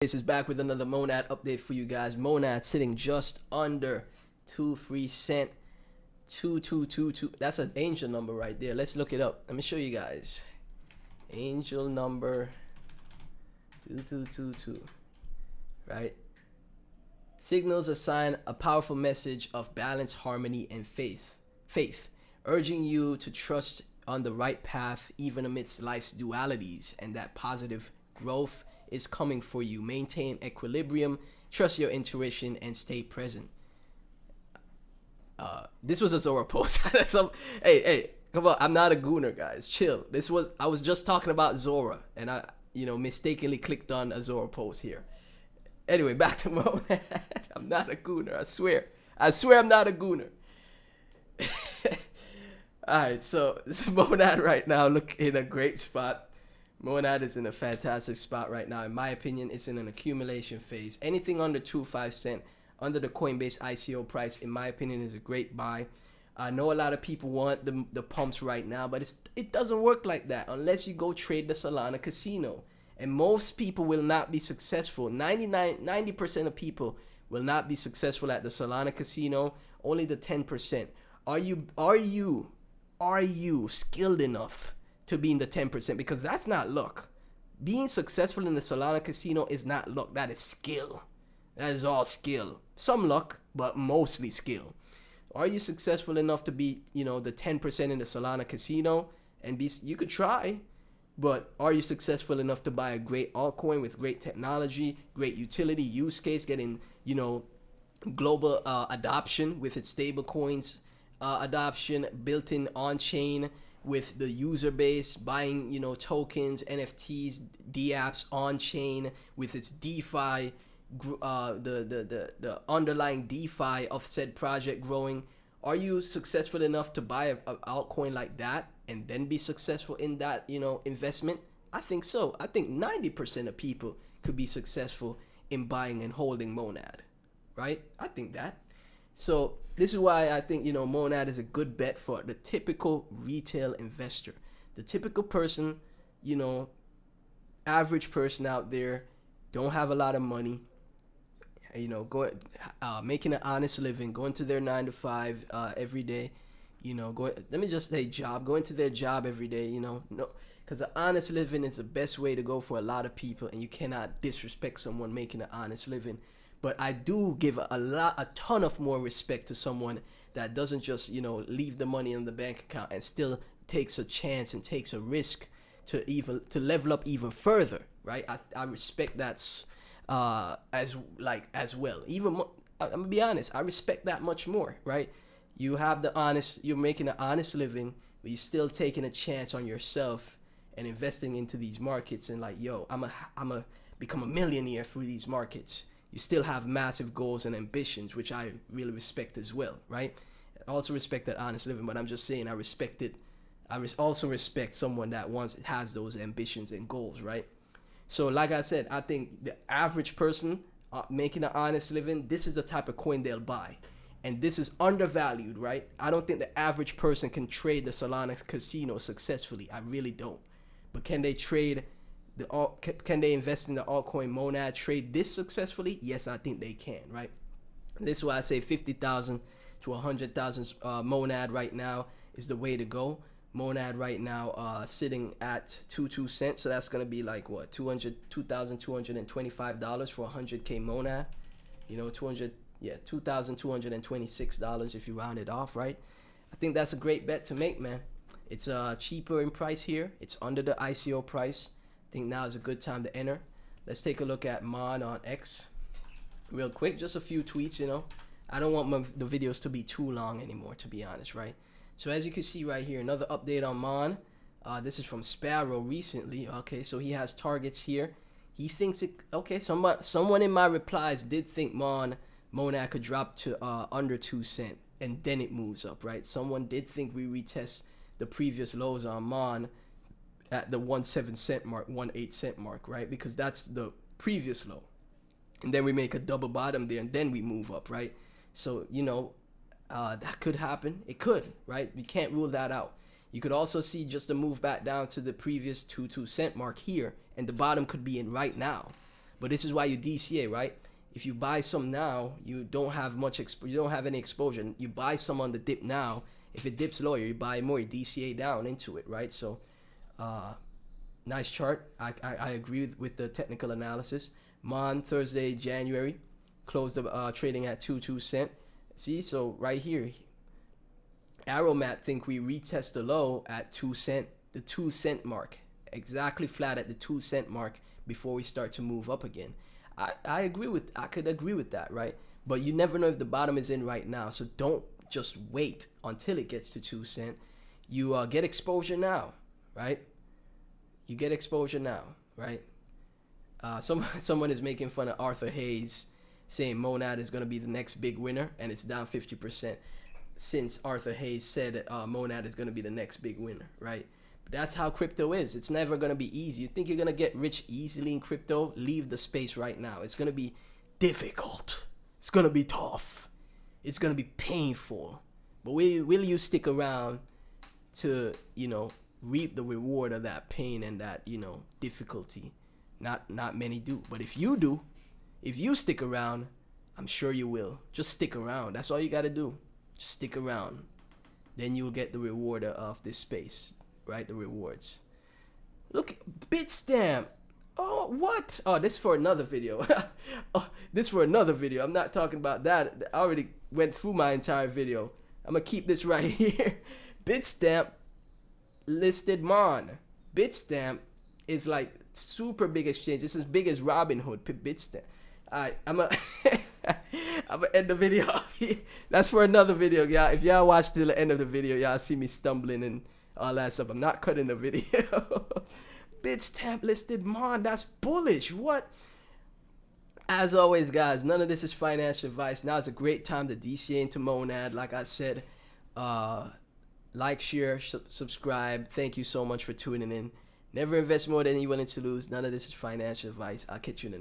This is back with another Monad update for you guys. Monad sitting just under 2 free cent. 2222. That's an angel number right there. Let's look it up. Let me show you guys. Angel number 2222. Right? Signals assign a powerful message of balance, harmony, and faith, urging you to trust on the right path even amidst life's dualities, and that positive growth is coming for you. Maintain equilibrium, trust your intuition, and stay present. This was a Zora post. Hey, come on! I'm not a gooner, guys. Chill. I was just talking about Zora, and I mistakenly clicked on a Zora post here. Anyway, back to Monad. I'm not a gooner. I swear I'm not a gooner. All right, so this is Monad right now. Look in a great spot. Monad is in a fantastic spot right now. In my opinion, it's in an accumulation phase. Anything under 2.5 cent, under the Coinbase ICO price, in my opinion, is a great buy. I know a lot of people want the pumps right now, but it doesn't work like that unless you go trade the Solana casino. And most people will not be successful. 90% of people will not be successful at the Solana casino. Only the 10%. Are you skilled enough to be in the 10%? Because that's not luck. Being successful in the Solana casino is not luck. That is skill. That is all skill. Some luck, but mostly skill. Are you successful enough to be, the 10% in the Solana casino? And you could try, but are you successful enough to buy a great altcoin with great technology, great utility, use case, getting, global adoption with its stable coins, adoption, built-in on-chain with the user base, buying tokens, NFTs, dApps on-chain with its DeFi, the underlying DeFi of said project growing? Are you successful enough to buy an altcoin like that and then be successful in that investment? I think so. I think 90% of people could be successful in buying and holding Monad, right? I think that. So this is why I think Monad is a good bet for the typical retail investor, the typical person, average person out there, don't have a lot of money, making an honest living, going to their 9 to 5 every day, let me just say going to their job every day, because an honest living is the best way to go for a lot of people, and you cannot disrespect someone making an honest living. But I do give a ton of more respect to someone that doesn't just, leave the money in the bank account and still takes a chance and takes a risk to level up even further, right? I respect that as well. I'm gonna be honest, I respect that much more, right? You're making an honest living, but you're still taking a chance on yourself and investing into these markets and I'm a become a millionaire through these markets. You still have massive goals and ambitions, which I really respect as well, right? I also respect that honest living, but I'm just saying I respect it. Also respect someone that has those ambitions and goals, right? So like I said, I think the average person making an honest living, this is the type of coin they'll buy. And this is undervalued, right? I don't think the average person can trade the Solana casino successfully. I really don't. But can they trade can they invest in the altcoin Monad, trade this successfully? Yes, I think they can, right? This is why I say 50,000 to 100,000 Monad right now is the way to go. Monad right now sitting at 22 cents, so that's gonna be like what, $2,225 for 100k Monad. $2,226 if you round it off, right? I think that's a great bet to make, man. It's cheaper in price here. It's under the ICO price. I think now is a good time to enter. Let's take a look at Mon on X real quick. Just a few tweets, I don't want the videos to be too long anymore, to be honest, right? So as you can see right here, another update on Mon. This is from Sparrow recently. Okay, so he has targets here. He thinks it. Okay, someone in my replies did think Monad could drop to under 2 cent and then it moves up, right? Someone did think we retest the previous lows on Mon at the 1.7 cent mark, 1.8 cent mark, right? Because that's the previous low. And then we make a double bottom there and then we move up, right? So, that could happen. It could, right? We can't rule that out. You could also see just a move back down to the previous 2 cent mark here, and the bottom could be in right now. But this is why you DCA, right? If you buy some now, you don't have you don't have any exposure. You buy some on the dip now. If it dips lower, you buy more. You DCA down into it, right? So, nice chart. I agree with the technical analysis. Mon Thursday, January, closed trading at 2 cent. See, so right here, Aromat think we retest the low at 2 cent, the 2 cent mark, exactly flat at the 2 cent mark before we start to move up again. I could agree with that, right? But you never know if the bottom is in right now, so don't just wait until it gets to 2 cent. You get exposure now, right? You get exposure now, right? Someone is making fun of Arthur Hayes, saying Monad is going to be the next big winner, and it's down 50% since Arthur Hayes said Monad is going to be the next big winner, right? That's how crypto is. It's never going to be easy. You think you're going to get rich easily in crypto? Leave the space right now. It's going to be difficult. It's going to be tough. It's going to be painful. But will you stick around to, reap the reward of that pain and that, difficulty? Not many do. But if you do, if you stick around, I'm sure you will. Just stick around. That's all you got to do. Just stick around. Then you'll get the reward of this space. Right, the rewards. Look, Bitstamp. Oh, what? Oh, this is for another video. This for another video. I'm not talking about that. I already went through my entire video. I'm gonna keep this right here. Bitstamp listed Mon. Bitstamp is like super big exchange. It's as big as Robinhood. Bitstamp. Alright, I'm gonna end the video off here. That's for another video, y'all. If y'all watch till the end of the video, y'all see me stumbling and all that stuff. I'm not cutting the video. Bitstamp listed Mon. That's bullish. What? As always, guys, none of this is financial advice. Now is a great time to DCA into Monad. Like I said, like, share, subscribe. Thank you so much for tuning in. Never invest more than you're willing to lose. None of this is financial advice. I'll catch you in the